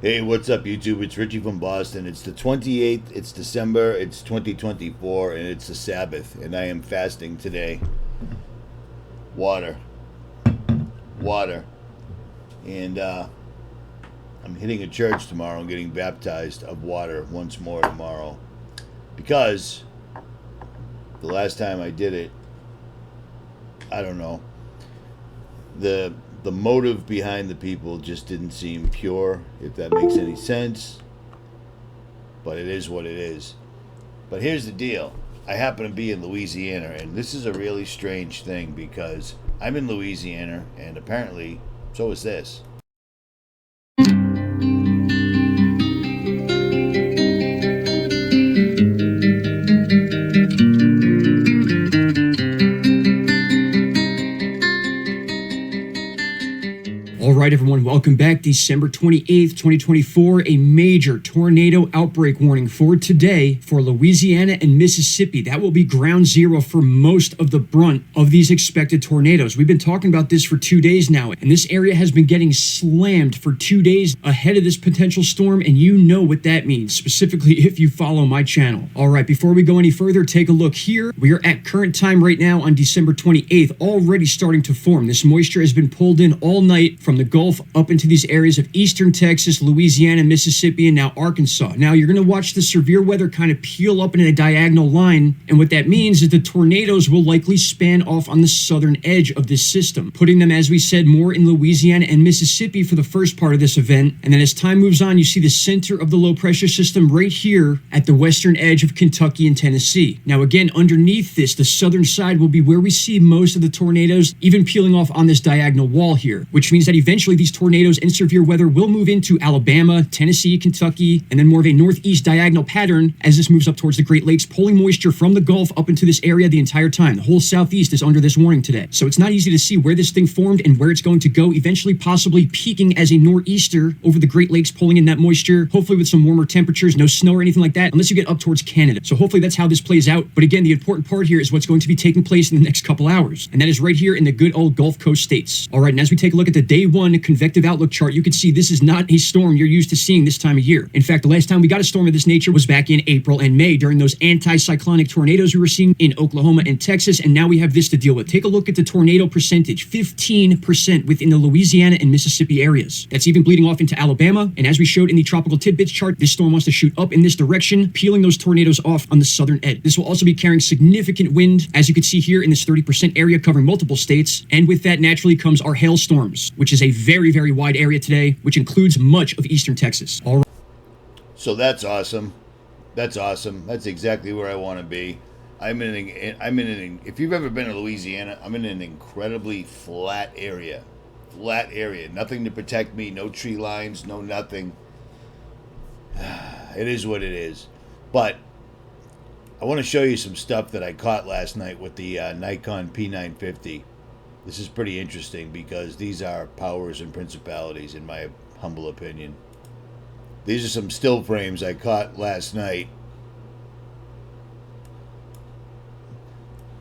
Hey, what's up, YouTube? It's Richie from Boston. It's the 28th, it's December, it's 2024, and it's the Sabbath, and I am fasting today. Water. Water. And I'm hitting a church tomorrow and getting baptized of water once more tomorrow. Because the last time I did it, I don't know, the motive behind the people just didn't seem pure, if that makes any sense. But it is what it is. But here's the deal. I happen to be in Louisiana, and this is a really strange thing because I'm in Louisiana, and apparently so is this. All right, everyone, welcome back. December 28th, 2024, a major tornado outbreak warning for today for Louisiana and Mississippi. That will be ground zero for most of the brunt of these expected tornadoes. We've been talking about this for 2 days now, and this area has been getting slammed for 2 days ahead of this potential storm, and you know what that means, specifically if you follow my channel. All right, before we go any further, take a look here. We are at current time right now on December 28th, already starting to form. This moisture has been pulled in all night from the Gulf up into these areas of eastern Texas, Louisiana, Mississippi, and now Arkansas. Now you're going to watch the severe weather kind of peel up in a diagonal line, and what that means is the tornadoes will likely span off on the southern edge of this system, putting them, as we said, more in Louisiana and Mississippi for the first part of this event. And then as time moves on, you see the center of the low pressure system right here at the western edge of Kentucky and Tennessee. Now again, underneath this, the southern side will be where we see most of the tornadoes, even peeling off on this diagonal wall here, which means that eventually these tornadoes and severe weather will move into Alabama, Tennessee, Kentucky, and then more of a northeast diagonal pattern as this moves up towards the Great Lakes, pulling moisture from the Gulf up into this area the entire time. The whole southeast is under this warning today. So it's not easy to see where this thing formed and where it's going to go, eventually possibly peaking as a nor'easter over the Great Lakes, pulling in that moisture, hopefully with some warmer temperatures, no snow or anything like that, unless you get up towards Canada. So hopefully that's how this plays out. But again, the important part here is what's going to be taking place in the next couple hours. And that is right here in the good old Gulf Coast states. All right, and as we take a look at the day one convective outlook chart, you can see this is not a storm you're used to seeing this time of year. In fact, the last time we got a storm of this nature was back in April and May during those anti-cyclonic tornadoes we were seeing in Oklahoma and Texas, and now we have this to deal with. Take a look at the tornado percentage, 15% within the Louisiana and Mississippi areas. That's even bleeding off into Alabama, and as we showed in the tropical tidbits chart, this storm wants to shoot up in this direction, peeling those tornadoes off on the southern edge. This will also be carrying significant wind, as you can see here in this 30% area covering multiple states, and with that naturally comes our hailstorms, which is a very, very wide area today, which includes much of eastern Texas. All right. So that's awesome. That's awesome. That's exactly where I want to be. If you've ever been to Louisiana, I'm in an incredibly flat area. Flat area. Nothing to protect me. No tree lines. No nothing. It is what it is. But I want to show you some stuff that I caught last night with the Nikon P950. This is pretty interesting because these are powers and principalities, in my humble opinion. These are some still frames I caught last night.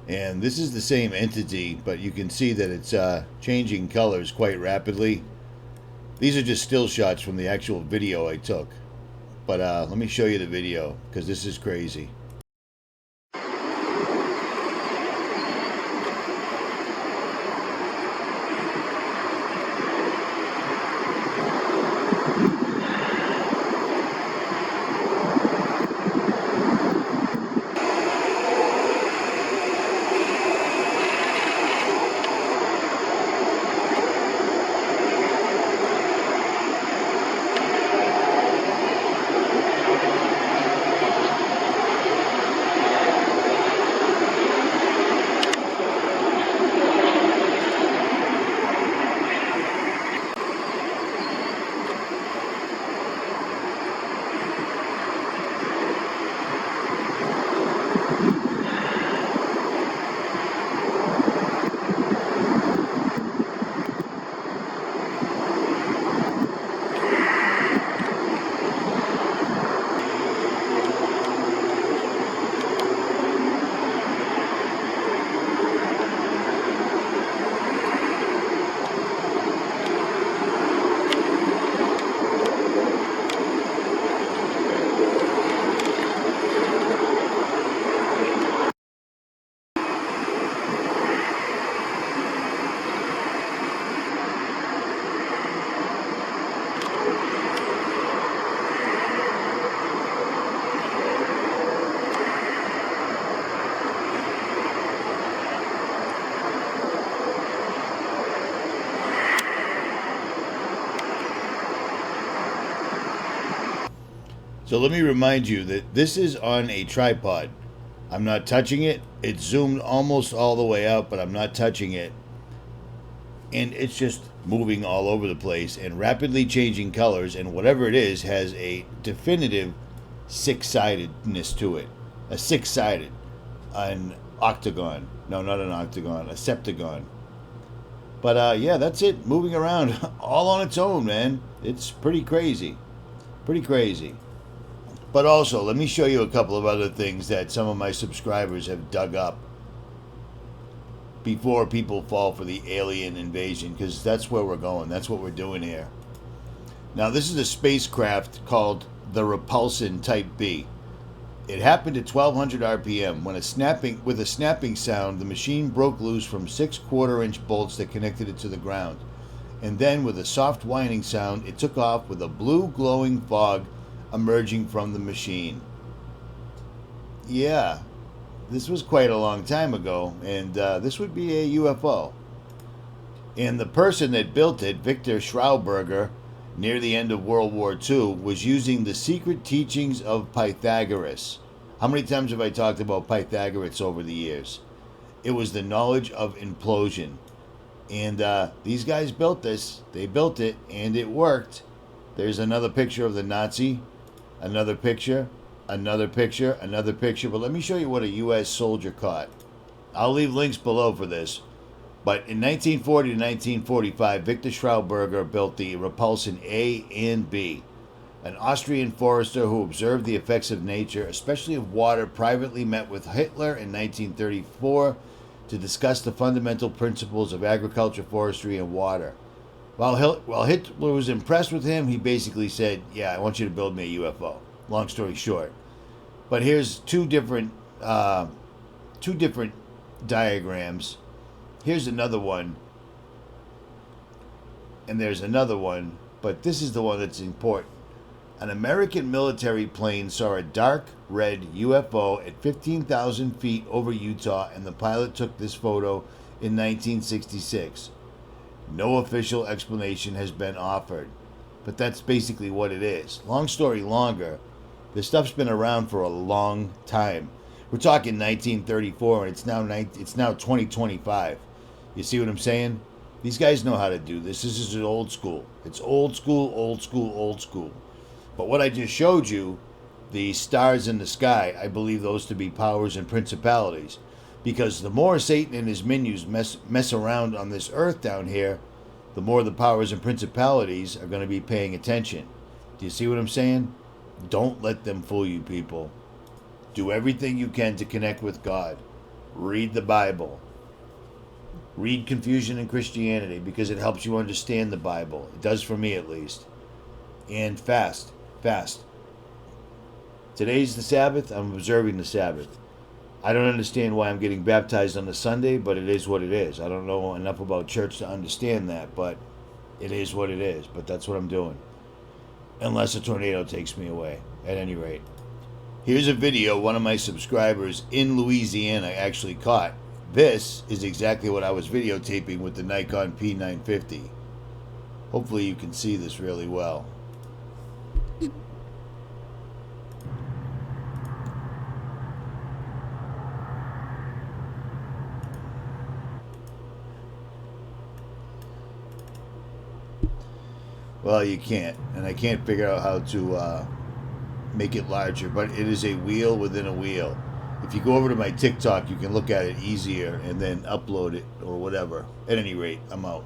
And this is the same entity, but you can see that it's changing colors quite rapidly. These are just still shots from the actual video I took. But let me show you the video, because this is crazy. So let me remind you that this is on a tripod. I'm not touching it. It's zoomed almost all the way out, but I'm not touching it. And it's just moving all over the place and rapidly changing colors, and whatever it is has a definitive six-sidedness to it. A six-sided. An octagon. No, not an octagon. A septagon. But yeah, that's it. Moving around all on its own, man. It's pretty crazy. Pretty crazy. But also, let me show you a couple of other things that some of my subscribers have dug up before people fall for the alien invasion, because that's where we're going. That's what we're doing here. Now, this is a spacecraft called the Repulsion Type B. It happened at 1200 RPM when with a snapping sound, the machine broke loose from 6 1/4-inch bolts that connected it to the ground. And then, with a soft whining sound, it took off with a blue glowing fog emerging from the machine. Yeah, this was quite a long time ago, and this would be a UFO. And the person that built it, Victor Schauberger, near the end of World War II, was using the secret teachings of Pythagoras. How many times have I talked about Pythagoras over the years? It was the knowledge of implosion. And these guys built this. They built it, and it worked. There's another picture of the Nazi. Another picture, another picture, another picture. But let me show you what a U.S. soldier caught. I'll leave links below for this. But in 1940 to 1945, Victor Schauberger built the Repulsion A and B. An Austrian forester who observed the effects of nature, especially of water, privately met with Hitler in 1934 to discuss the fundamental principles of agriculture, forestry, and water. While Hitler was impressed with him, he basically said, yeah, I want you to build me a UFO. Long story short. But here's two different diagrams. Here's another one. And there's another one. But this is the one that's important. An American military plane saw a dark red UFO at 15,000 feet over Utah, and the pilot took this photo in 1966. No official explanation has been offered, but that's basically what it is. Long story longer, this stuff's been around for a long time. We're talking 1934, and it's now 2025. You see what I'm saying? These guys know how to do this. This is old school. It's old school, old school, old school. But what I just showed you, the stars in the sky, I believe those to be powers and principalities. Because the more Satan and his minions mess around on this earth down here, the more the powers and principalities are going to be paying attention. Do you see what I'm saying? Don't let them fool you, people. Do everything you can to connect with God. Read the Bible. Read Confusion in Christianity, because it helps you understand the Bible. It does for me, at least. And fast. Fast. Today's the Sabbath. I'm observing the Sabbath. I don't understand why I'm getting baptized on a Sunday, but it is what it is. I don't know enough about church to understand that, but it is what it is. But that's what I'm doing. Unless a tornado takes me away, at any rate. Here's a video one of my subscribers in Louisiana actually caught. This is exactly what I was videotaping with the Nikon P950. Hopefully you can see this really well. Well, you can't, and I can't figure out how to make it larger, but it is a wheel within a wheel. If you go over to my TikTok, you can look at it easier and then upload it or whatever. At any rate, I'm out.